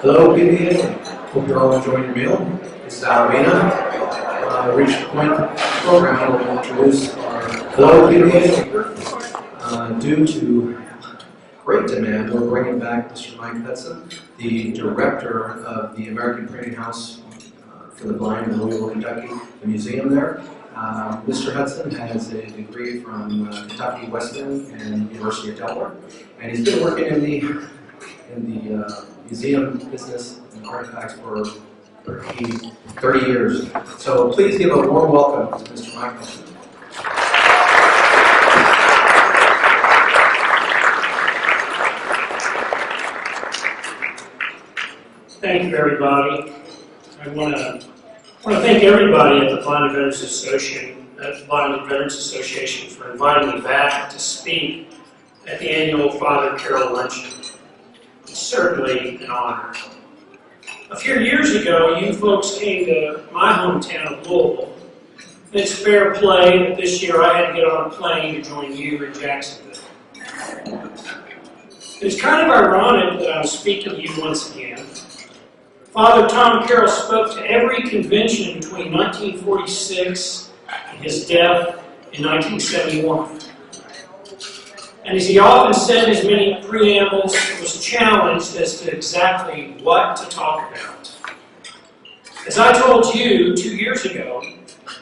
Hello, PBA. Hope you're all enjoying your meal. This is Alvina. Reached the point of the program, I will introduce our PBA speaker. Due to great demand, we're bringing back Mr. Mike Hudson, the director of the American Printing House for the Blind in Louisville, Kentucky, the museum there. Mr. Hudson has a degree from Kentucky Western and University of Delaware, and he's been working in the museum business and artifacts for 30 years. So please give a warm welcome to Mr. Mike Hudson. Thank you, everybody. I want to thank everybody at the Blind Veterans Association for inviting me back to speak at the annual Father Carroll Luncheon. It's certainly an honor. A few years ago, you folks came to my hometown of Louisville. It's fair play that this year I had to get on a plane to join you in Jacksonville. It's kind of ironic that I'm speaking to you once again. Father Tom Carroll spoke to every convention between 1946 and his death in 1971. And as he often said in his many preambles, was challenged as to exactly what to talk about. As I told you 2 years ago,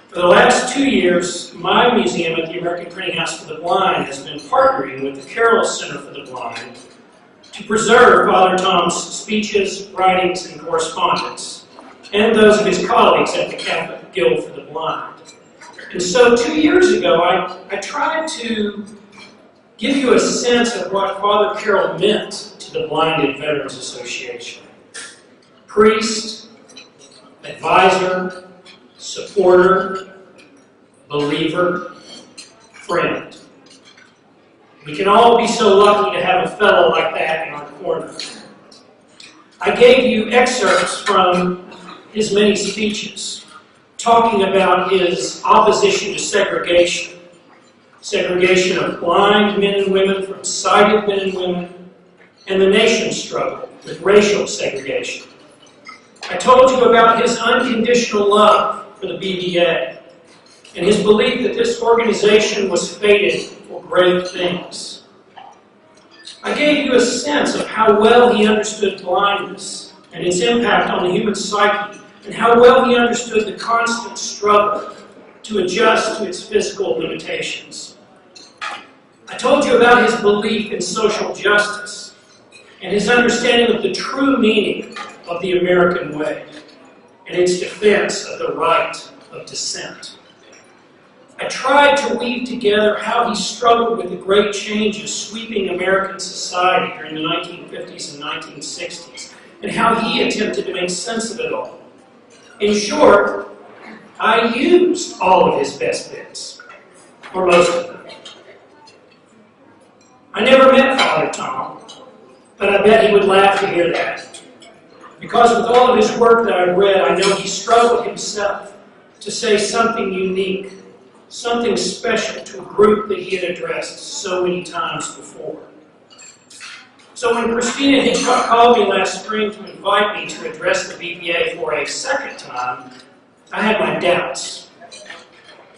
for the last 2 years, my museum at the American Printing House for the Blind has been partnering with the Carroll Center for the Blind to preserve Father Tom's speeches, writings, and correspondence, and those of his colleagues at the Catholic Guild for the Blind. And so 2 years ago, I tried to give you a sense of what Father Carroll meant to the Blind Veterans Association. Priest, advisor, supporter, believer, friend. We can all be so lucky to have a fellow like that in our corner. I gave you excerpts from his many speeches, talking about his opposition to segregation of blind men and women from sighted men and women, and the nation's struggle with racial segregation. I told you about his unconditional love for the BVA, and his belief that this organization was fated for great things. I gave you a sense of how well he understood blindness and its impact on the human psyche, and how well he understood the constant struggle to adjust to its physical limitations. I told you about his belief in social justice and his understanding of the true meaning of the American way and its defense of the right of dissent. I tried to weave together how he struggled with the great changes sweeping American society during the 1950s and 1960s, and how he attempted to make sense of it all. In short, I used all of his best bits, or most of them. I never met Father Tom, but I bet he would laugh to hear that. Because with all of his work that I've read, I know he struggled himself to say something unique, something special to a group that he had addressed so many times before. So when Christina Hitchcock called me last spring to invite me to address the BPA for a second time, I had my doubts.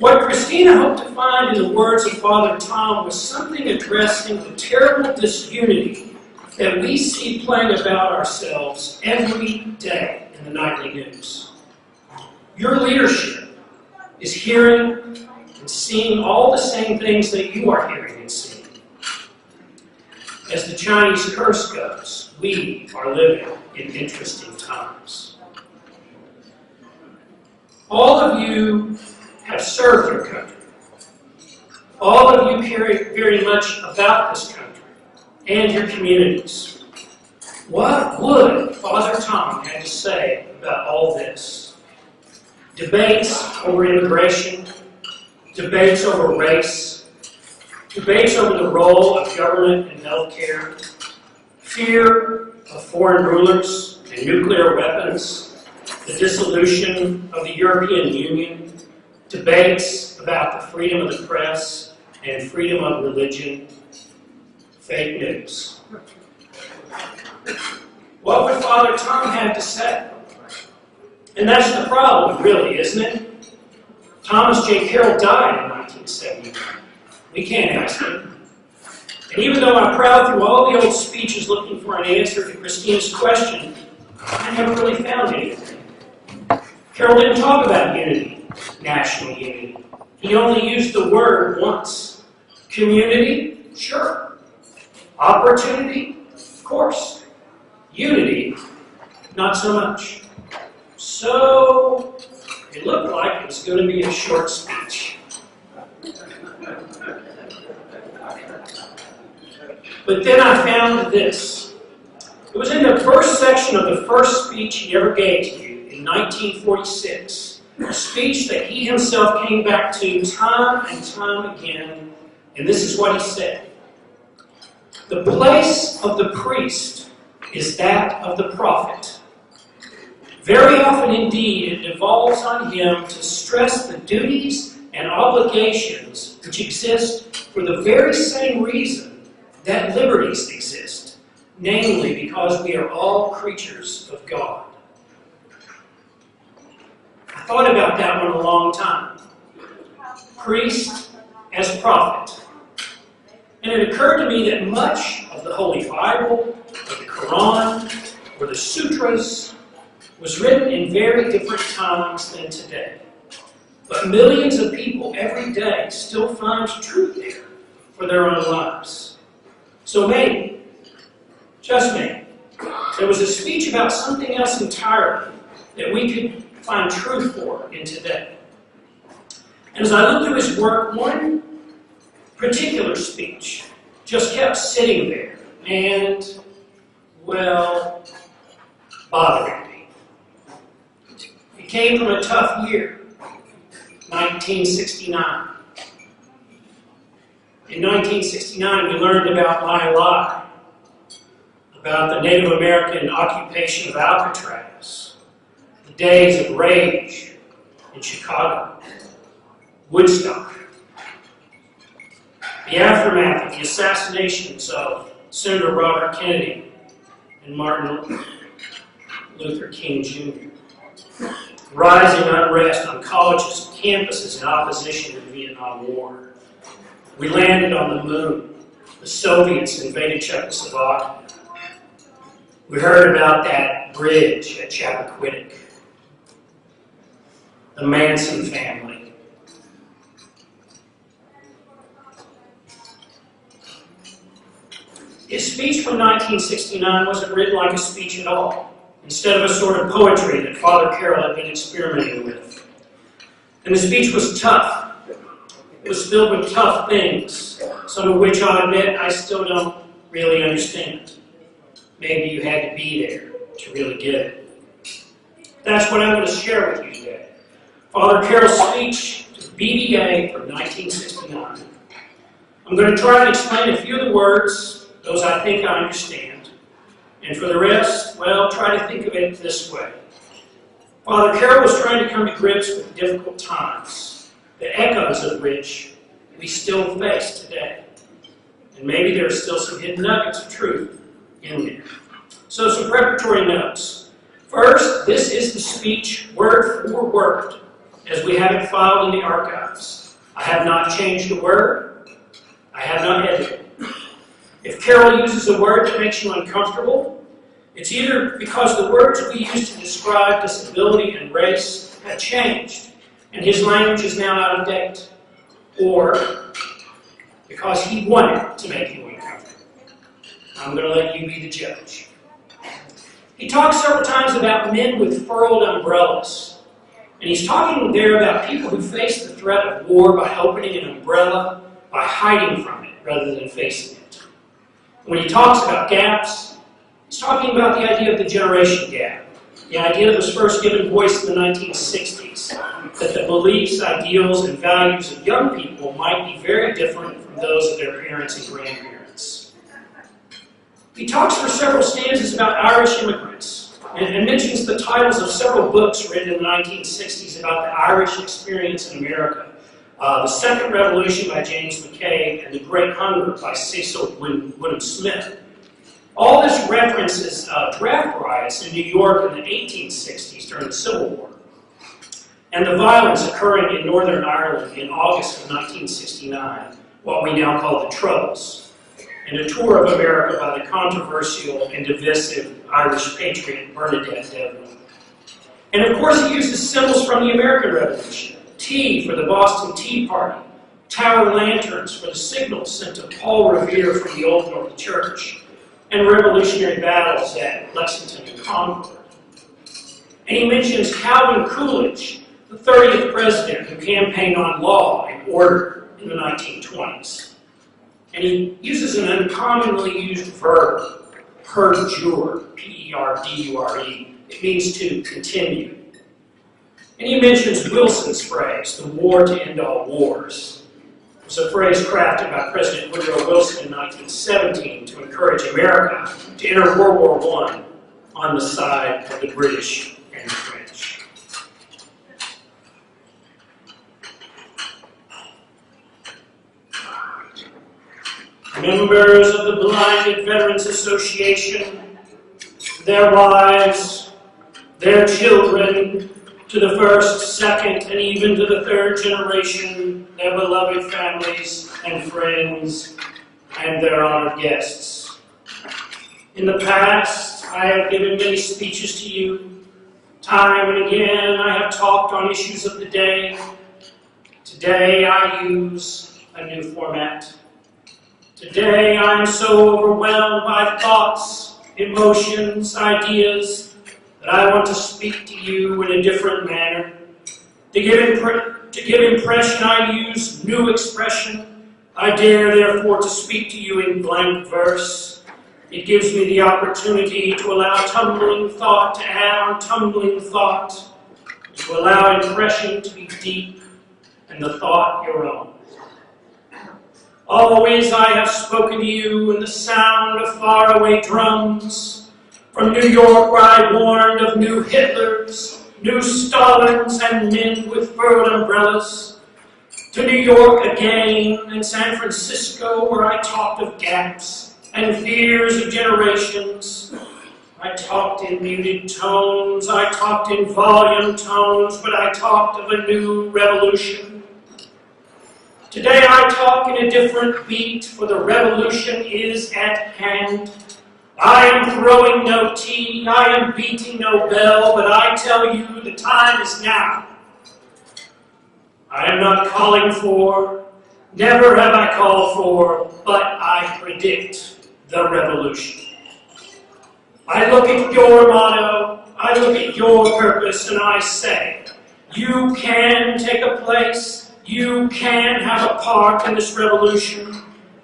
What Christina hoped to find in the words of Father Tom was something addressing the terrible disunity that we see playing about ourselves every day in the nightly news. Your leadership is hearing and seeing all the same things that you are hearing and seeing. As the Chinese curse goes, we are living in interesting times. All of you have served your country. All of you care very much about this country and your communities. What would Father Tom have to say about all this? Debates over immigration, debates over race, debates over the role of government and healthcare, fear of foreign rulers and nuclear weapons, the dissolution of the European Union, debates about the freedom of the press and freedom of religion, fake news. What would Father Tom have to say? And that's the problem, really, isn't it? Thomas J. Carroll died in 1979. We can't ask him. And even though I prowled through all the old speeches looking for an answer to Christina's question, I never really found anything. Carroll didn't talk about unity, national unity. He only used the word once. Community? Sure. Opportunity? Of course. Unity? Not so much. So, it looked like it was going to be a short speech. But then I found this. It was in the first section of the first speech he ever gave to you in 1946. A speech that he himself came back to time and time again. And this is what he said. The place of the priest is that of the prophet. Very often indeed it devolves on him to stress the duties and obligations which exist for the very same reason that liberties exist, namely because we are all creatures of God. I thought about that one a long time. Priest as prophet. And it occurred to me that much of the Holy Bible, or the Quran, or the Sutras, was written in very different times than today. But millions of people every day still find truth there for their own lives. So maybe, just maybe, there was a speech about something else entirely that we could find truth for in today. And as I looked through his work, one particular speech just kept sitting there and, well, bothering me. It came from a tough year, 1969. In 1969, we learned about My Lai, about the Native American occupation of Alcatraz, the days of rage in Chicago, Woodstock, the aftermath of the assassinations of Senator Robert Kennedy and Martin Luther King Jr., rising unrest on colleges and campuses in opposition to the Vietnam War. We landed on the moon. The Soviets invaded Czechoslovakia. We heard about that bridge at Chappaquiddick. The Manson family. His speech from 1969 wasn't written like a speech at all, instead of a sort of poetry that Father Carroll had been experimenting with. And the speech was tough. It was filled with tough things, some of which I'll admit I still don't really understand. Maybe you had to be there to really get it. That's what I'm going to share with you today. Father Carroll's speech to the BDA from 1969. I'm going to try to explain a few of the words, those I think I understand. And for the rest, well, try to think of it this way. Father Carroll was trying to come to grips with difficult times, the echoes of which we still face today. And maybe there are still some hidden nuggets of truth in there. So some preparatory notes. First, this is the speech word for word, as we have it filed in the archives. I have not changed a word. I have not edited it. If Carroll uses a word that makes you uncomfortable, it's either because the words we use to describe disability and race have changed, and his language is now out of date, or because he wanted to make you uncomfortable. I'm going to let you be the judge. He talks several times about men with furled umbrellas, and he's talking there about people who face the threat of war by opening an umbrella, by hiding from it rather than facing it. When he talks about gaps, he's talking about the idea of the generation gap. The idea that was first given voice in the 1960s, that the beliefs, ideals, and values of young people might be very different from those of their parents and grandparents. He talks for several stanzas about Irish immigrants, and mentions the titles of several books written in the 1960s about the Irish experience in America. The Second Revolution by James McKay, and The Great Hunger by Cecil Woodham Smith. All this references draft riots in New York in the 1860s during the Civil War, and the violence occurring in Northern Ireland in August of 1969, what we now call the Troubles, and a tour of America by the controversial and divisive Irish patriot Bernadette Devlin. And of course he uses symbols from the American Revolution. T for the Boston Tea Party, tower lanterns for the signals sent to Paul Revere from the Old North Church, and revolutionary battles at Lexington and Concord. And he mentions Calvin Coolidge, the 30th president who campaigned on law and order in the 1920s. And he uses an uncommonly used verb, perdure, P-E-R-D-U-R-E. It means to continue. And he mentions Wilson's phrase, the war to end all wars. It was a phrase crafted by President Woodrow Wilson in 1917 to encourage America to enter World War I on the side of the British and the French. Members of the Blinded Veterans Association, their wives, their children, to the first, second, and even to the third generation, their beloved families and friends, and their honored guests. In the past, I have given many speeches to you. Time and again, I have talked on issues of the day. Today, I use a new format. Today, I am so overwhelmed by thoughts, emotions, ideas, that I want to speak to you in a different manner. To give impression, I use new expression. I dare, therefore, to speak to you in blank verse. It gives me the opportunity to allow tumbling thought to add on tumbling thought, to allow impression to be deep, and the thought your own. Always I have spoken to you in the sound of faraway drums. From New York, where I warned of new Hitlers, new Stalins, and men with furrowed umbrellas, to New York again, and San Francisco, where I talked of gaps and fears of generations. I talked in muted tones, I talked in volume tones, but I talked of a new revolution. Today I talk in a different beat, for the revolution is at hand. I am throwing no tea, I am beating no bell, but I tell you the time is now. I am not calling for, never have I called for, but I predict the revolution. I look at your motto, I look at your purpose, and I say, you can take a place, you can have a part in this revolution,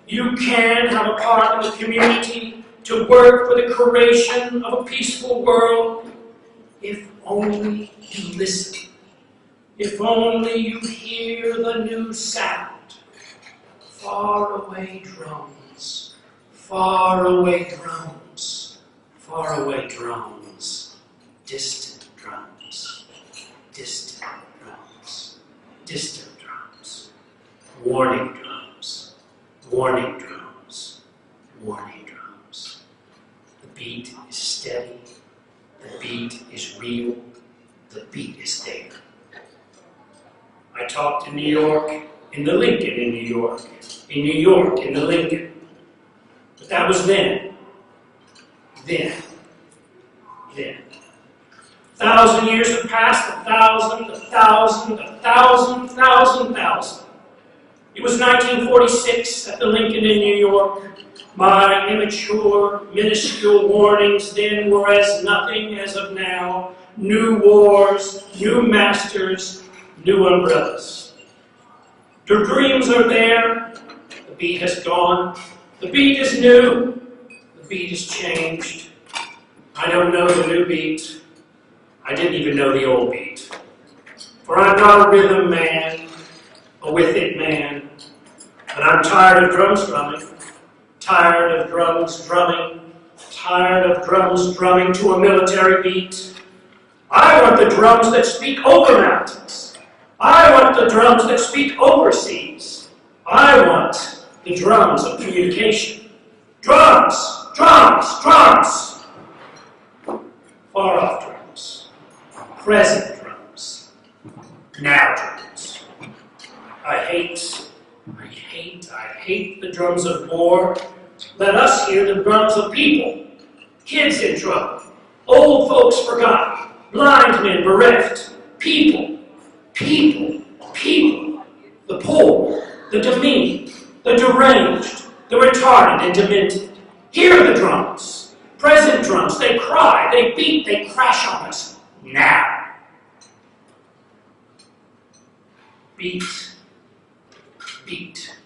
you can have a part in the community, to work for the creation of a peaceful world, if only you listen, if only you hear the new sound. Faraway drums, faraway drums, faraway drums, distant drums, distant drums, distant drums, warning drums, warning drums, warning. The beat is steady, the beat is real, the beat is there. I talked in New York, in the Lincoln in New York, in New York in the Lincoln. But that was then. Then. 1,000 years have passed, 1,000, 1,000, 1,000, 1,000, 1,000. It was 1946 at the Lincoln in New York. My immature, minuscule warnings then were as nothing as of now. New wars, new masters, new umbrellas. The dreams are there. The beat has gone. The beat is new. The beat has changed. I don't know the new beat. I didn't even know the old beat. For I'm not a rhythm man, a with it man. But I'm tired of drums drumming. Tired of drums drumming, tired of drums drumming to a military beat. I want the drums that speak over mountains. I want the drums that speak over seas. I want the drums of communication. Drums, Drums! Drums! Far off drums. Present drums. Now drums. I hate the drums of war. Let us hear the drums of people. Kids in trouble. Old folks forgotten. Blind men bereft. People. People. People. The poor. The demeaned. The deranged. The retarded and demented. Hear the drums. Present drums. They cry. They beat. They crash on us. Now. Beat. Beat.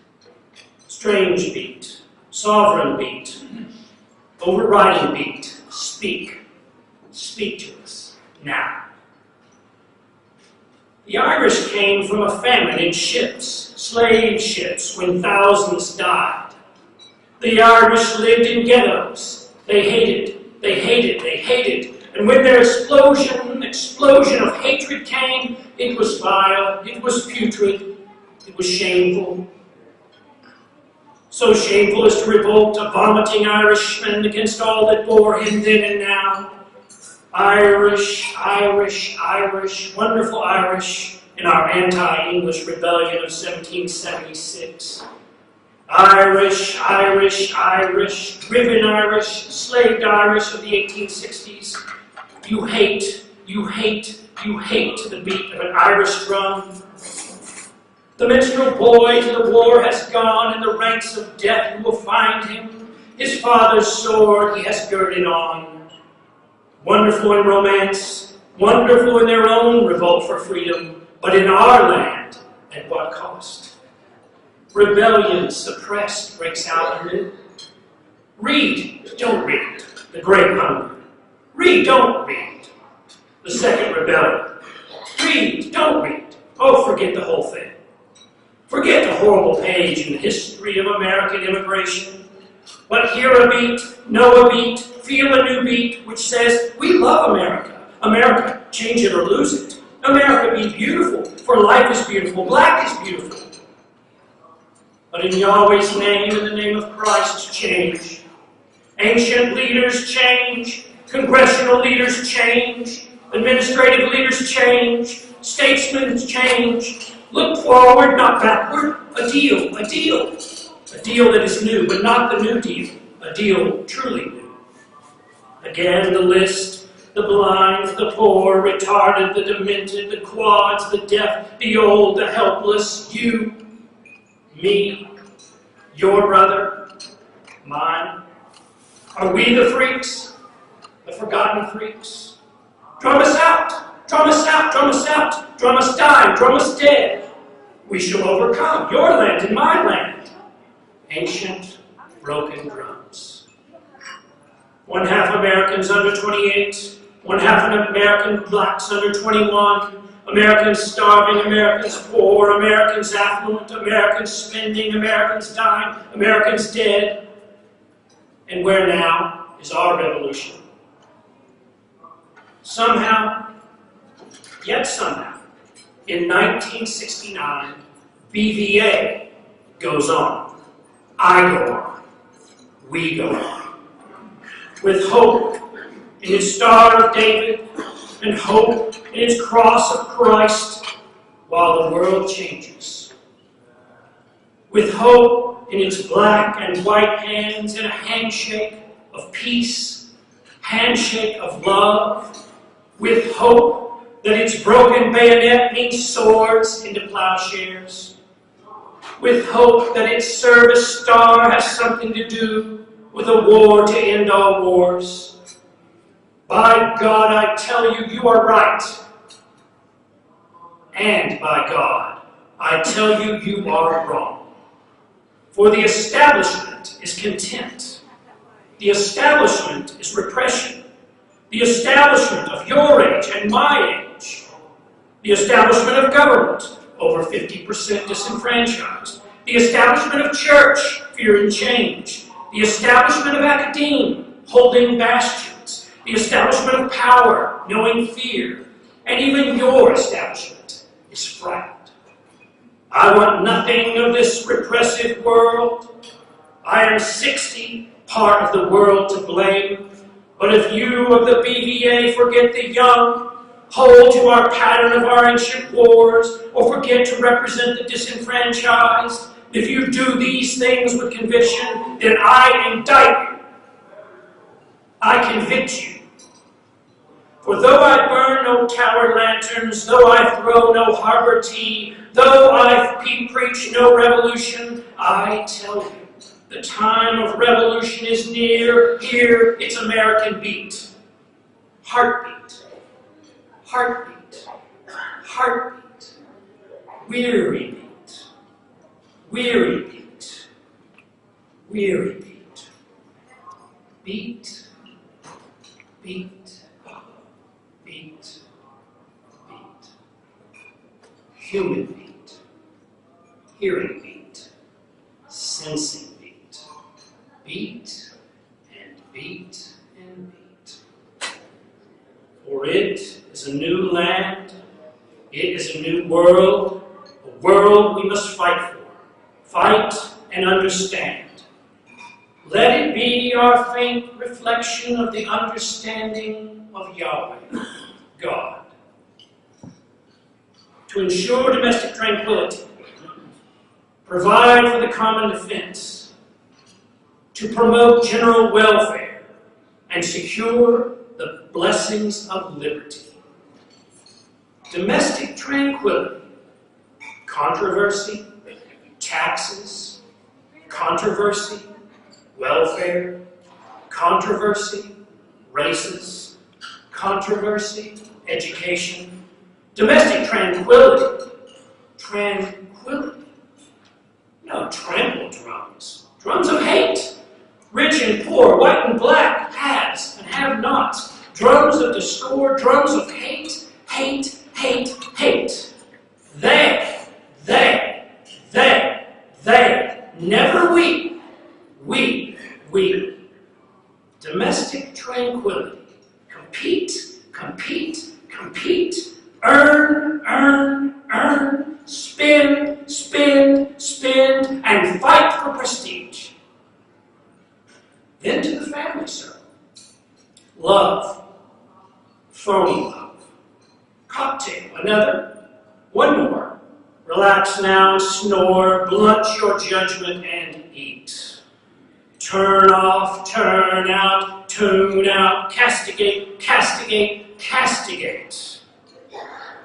Strange beat. Sovereign beat. Overriding beat. Speak. Speak to us. Now. The Irish came from a famine in ships, slave ships, when thousands died. The Irish lived in ghettos. They hated, they hated, they hated. And when their explosion of hatred came, it was vile, it was putrid, it was shameful. So shameful as to revolt a vomiting Irishman against all that bore him then and now. Irish, Irish, Irish, wonderful Irish in our anti-English rebellion of 1776. Irish, Irish, Irish, driven Irish, enslaved Irish of the 1860s. You hate, you hate, you hate the beat of an Irish drum. The minstrel boy to the war has gone, in the ranks of death you will find him. His father's sword he has girded on. Wonderful in romance, wonderful in their own revolt for freedom, but in our land, at what cost? Rebellion suppressed breaks out anew. Read, don't read, the Great Hunger. Read, don't read, the Second Rebellion. Read, don't read, oh, forget the whole thing. Forget the horrible page in the history of American immigration. But hear a beat, know a beat, feel a new beat, which says, we love America. America, change it or lose it. America, be beautiful, for life is beautiful, black is beautiful. But in Yahweh's name, in the name of Christ, change. Ancient leaders change, congressional leaders change, administrative leaders change, statesmen change. Look forward, not backward. A deal, a deal. A deal that is new, but not the New Deal. A deal truly new. Again, the list, the blind, the poor, retarded, the demented, the quads, the deaf, the old, the helpless, you, me, your brother, mine. Are we the freaks? The forgotten freaks? Drum us out! Drum us out! Drum us out! Drum us dying! Drum us dead! We shall overcome, your land and my land. Ancient, broken drums. One half Americans under 28, one half American blacks under 21, Americans starving, Americans poor, Americans affluent, Americans spending, Americans dying, Americans dead. And where now is our revolution? Somehow, yet somehow, in 1969, BVA goes on. I go on. We go on. With hope in its Star of David and hope in its cross of Christ while the world changes. With hope in its black and white hands and a handshake of peace, handshake of love. With hope that its broken bayonet means swords into plowshares. With hope that its service star has something to do with a war to end all wars. By God, I tell you, you are right. And by God, I tell you, you are wrong. For the establishment is contempt. The establishment is repression. The establishment of your age and my age. The establishment of government, over 50% disenfranchised. The establishment of church, fearing change. The establishment of academia, holding bastions. The establishment of power, knowing fear. And even your establishment is frightened. I want nothing of this repressive world. I am 60, part of the world to blame. But if you of the BVA forget the young, hold to our pattern of our ancient wars, or forget to represent the disenfranchised, if you do these things with conviction, then I indict you. I convict you. For though I burn no tower lanterns, though I throw no harbor tea, though I preach no revolution, I tell you, the time of revolution is near. Hear its American beat. Heartbeat. Heartbeat. Heartbeat. Weary beat. Weary beat. Weary beat. Beat. Beat. Beat. Beat. Human beat. Hearing beat. Sensing beat. Beat and beat and beat. For it is a new land. It is a new world. A world we must fight for. Fight and understand. Let it be our faint reflection of the understanding of Yahweh, God. To ensure domestic tranquility, provide for the common defense, to promote general welfare, and secure the blessings of liberty. Domestic tranquility, controversy, taxes, controversy, welfare, controversy, races, controversy, education, domestic tranquility, tranquility. No trample drums, drums of hate, rich and poor, white and black, haves and have nots, drums of discord, drums of hate, hate, hate, hate. They, never we. Domestic tranquility. Compete, compete, compete. Earn, earn, earn. Spend, spend, spend. And fight for prestige. Then to the family circle. Love. Phony love. Cocktail. Another. One more. Relax now and snore. Blunt your judgment and eat. Turn off, turn out, tune out, castigate, castigate, castigate.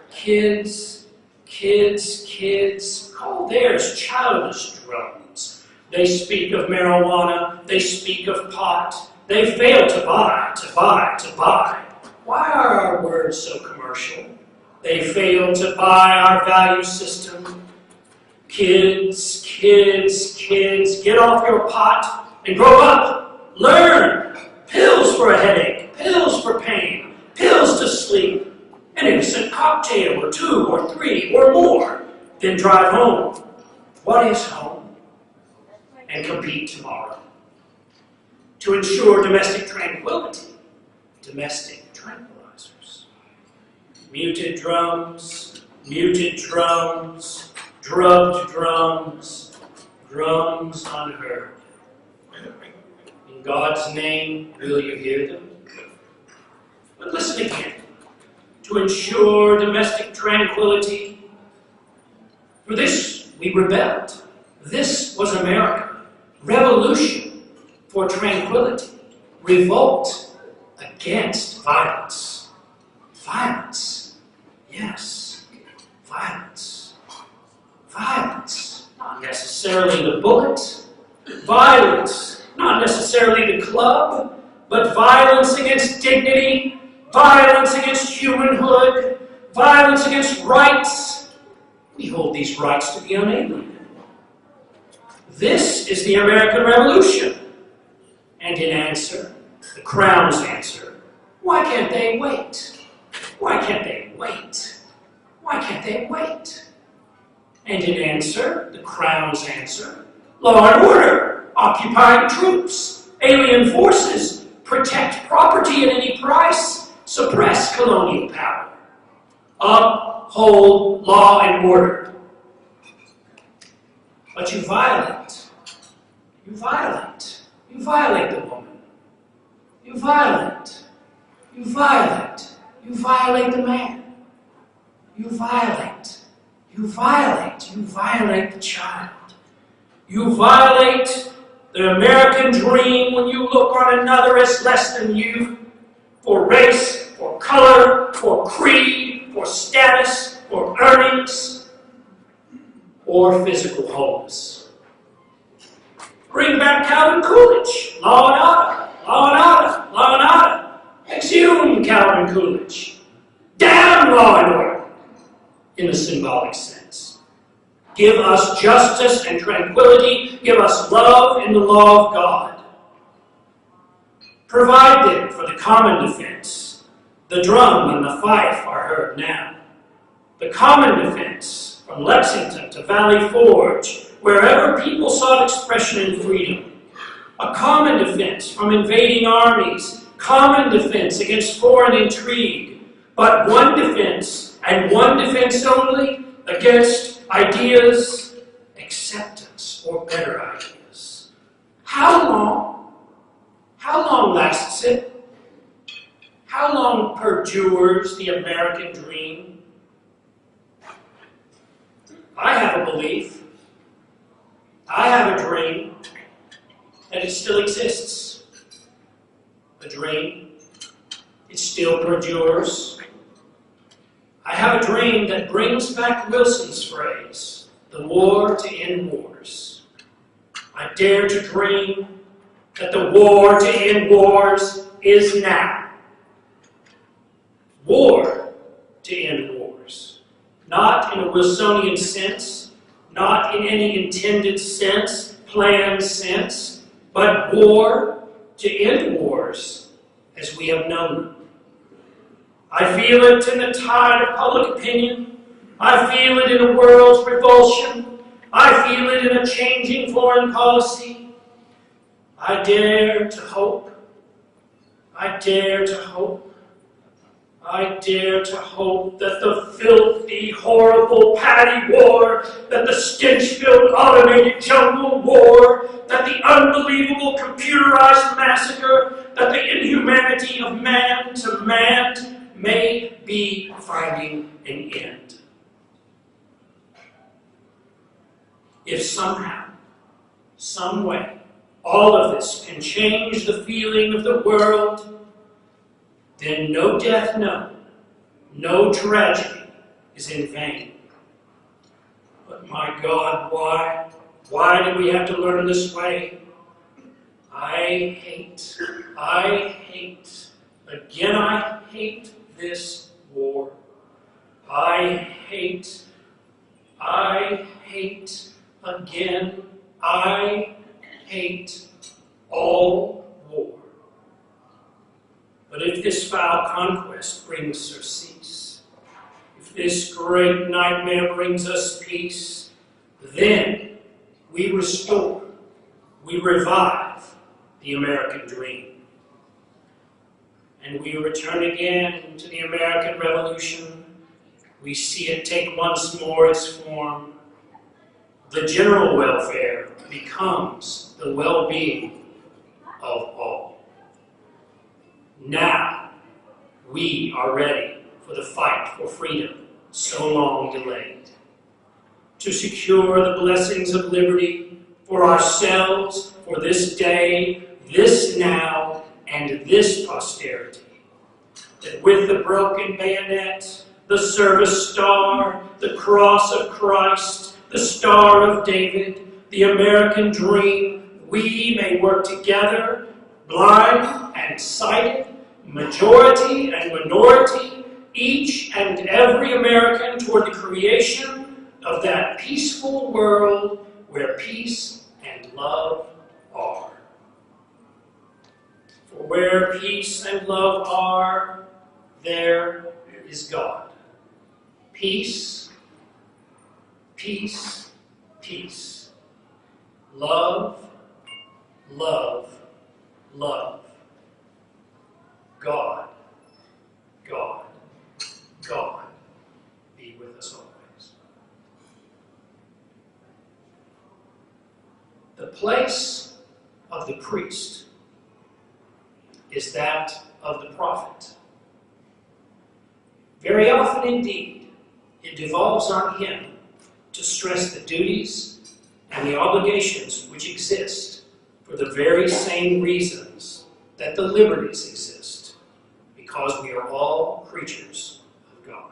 Kids, kids, kids, call theirs childish drums. They speak of marijuana, they speak of pot. They fail to buy, to buy, to buy. Why are our words so commercial? They fail to buy our value system. Kids, kids, kids, get off your pot and grow up. Learn. Pills for a headache, pills for pain, pills to sleep, an innocent cocktail or two or three or more. Then drive home. What is home? And compete tomorrow. To ensure domestic tranquility, domestic tranquilizers. Muted drums, drugged drums, drums unheard. In God's name, will you hear them? But listen again. To ensure domestic tranquility, for this we rebelled. This was America. Revolution for tranquility. Revolt against violence. Violence. Yes. Violence. Violence. Not necessarily the bullet. Violence. Not necessarily the club, but violence against dignity, violence against humanhood, violence against rights. We hold these rights to be unalienable. This is the American Revolution. And in answer, the Crown's answer, why can't they wait? Why can't they wait? Why can't they wait? And in answer, the Crown's answer, law and order. Occupying troops, alien forces, protect property at any price, suppress colonial power, uphold law and order. But you violate, You violate the woman. You violate. You violate. You violate the man. You violate. You violate. You violate the child. You violate the American dream when you look on another as less than you for race, for color, for creed, for status, for earnings, or physical wholeness. Bring back Calvin Coolidge. Law and order. Law and order. Law and order. Exhume Calvin Coolidge. Damn law and order in the symbolic sense. Give us justice and tranquility. Give us love in the law of God. Provide then for the common defense. The drum and the fife are heard now. The common defense from Lexington to Valley Forge, wherever people sought expression and freedom. A common defense from invading armies. Common defense against foreign intrigue. But one defense, and one defense only, against ideas, acceptance, or better ideas. How long? How long lasts it? How long perdures the American dream? I have a belief, I have a dream, that it still exists. A dream, it still perdures. I have a dream that brings back Wilson's phrase, the war to end wars. I dare to dream that the war to end wars is now. War to end wars. Not in a Wilsonian sense, not in any intended sense, planned sense, but war to end wars as we have known them. I feel it in the tide of public opinion. I feel it in a world's revulsion. I feel it in a changing foreign policy. I dare to hope. I dare to hope. I dare to hope that the filthy, horrible patty war, that the stench-filled automated jungle war, that the unbelievable computerized massacre, that the inhumanity of man to man may be finding an end. If somehow, some way, all of this can change the feeling of the world, then no death known, no tragedy is in vain. But my God, why? Why did we have to learn this way? I hate, again I hate this war. I hate, again, I hate all war. But if this foul conquest brings surcease, if this great nightmare brings us peace, then we restore, we revive the American dream. And we return again to the American Revolution. We see it take once more its form. The general welfare becomes the well-being of all. Now, we are ready for the fight for freedom so long delayed. To secure the blessings of liberty for ourselves, for this day, this now, and this posterity. That with the broken bayonet, the service star, the cross of Christ, the Star of David, the American dream, we may work together, blind and sighted, majority and minority, each and every American toward the creation of that peaceful world where peace and love are. For where peace and love are, there is God. Peace, peace, peace. Love, love, love. God, God, God, be with us always. The place of the priest is that of the prophet. Very often indeed, it devolves on him to stress the duties and the obligations which exist for the very same reasons that the liberties exist, because we are all creatures of God.